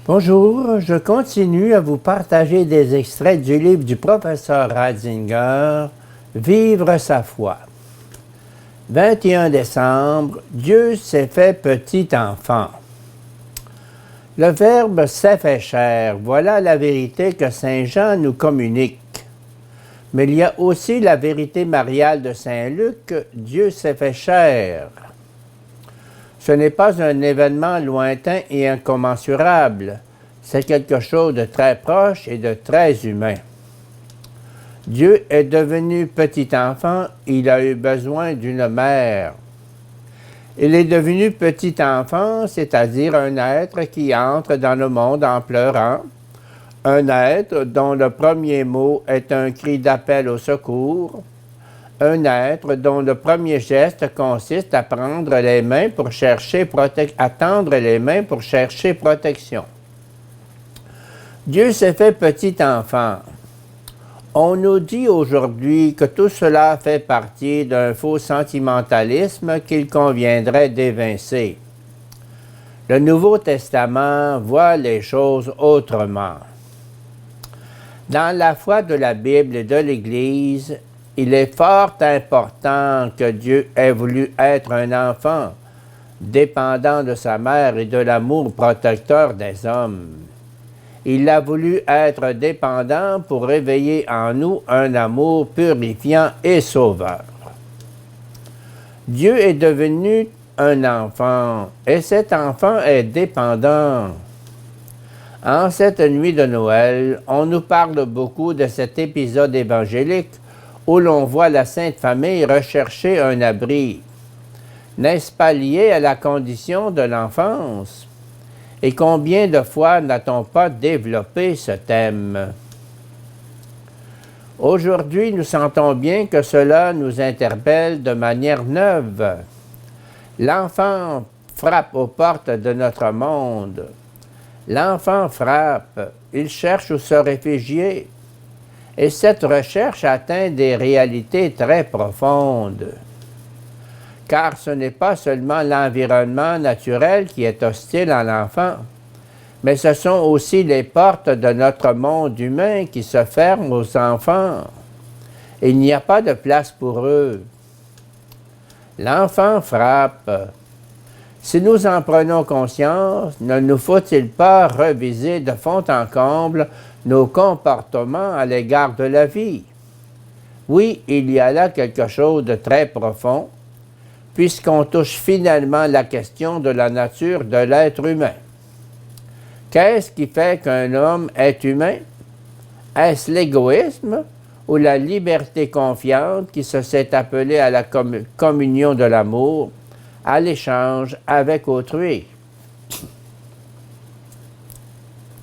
Bonjour, je continue à vous partager des extraits du livre du professeur Ratzinger, Vivre sa foi. 21 décembre, Dieu s'est fait petit enfant. Le Verbe s'est fait chair, voilà la vérité que Saint Jean nous communique. Mais il y a aussi la vérité mariale de Saint Luc, Dieu s'est fait chair. Ce n'est pas un événement lointain et incommensurable, c'est quelque chose de très proche et de très humain. Dieu est devenu petit enfant, il a eu besoin d'une mère. Il est devenu petit enfant, c'est-à-dire un être qui entre dans le monde en pleurant, un être dont le premier mot est un cri d'appel au secours, un être dont le premier geste consiste à prendre les mains pour chercher à tendre les mains pour chercher protection. Dieu s'est fait petit enfant. On nous dit aujourd'hui que tout cela fait partie d'un faux sentimentalisme qu'il conviendrait d'évincer. Le Nouveau Testament voit les choses autrement. Dans la foi de la Bible et de l'Église, il est fort important que Dieu ait voulu être un enfant, dépendant de sa mère et de l'amour protecteur des hommes. Il a voulu être dépendant pour réveiller en nous un amour purifiant et sauveur. Dieu est devenu un enfant, et cet enfant est dépendant. En cette nuit de Noël, on nous parle beaucoup de cet épisode évangélique où l'on voit la Sainte Famille rechercher un abri. N'est-ce pas lié à la condition de l'enfance? Et combien de fois n'a-t-on pas développé ce thème? Aujourd'hui, nous sentons bien que cela nous interpelle de manière neuve. L'enfant frappe aux portes de notre monde. L'enfant frappe, il cherche où se réfugier. Et cette recherche atteint des réalités très profondes. Car ce n'est pas seulement l'environnement naturel qui est hostile à l'enfant, mais ce sont aussi les portes de notre monde humain qui se ferment aux enfants. Il n'y a pas de place pour eux. L'enfant frappe. Si nous en prenons conscience, ne nous faut-il pas reviser de fond en comble nos comportements à l'égard de la vie? Oui, il y a là quelque chose de très profond, puisqu'on touche finalement la question de la nature de l'être humain. Qu'est-ce qui fait qu'un homme est humain? Est-ce l'égoïsme ou la liberté confiante qui se s'est appelée à la communion de l'amour, à l'échange avec autrui?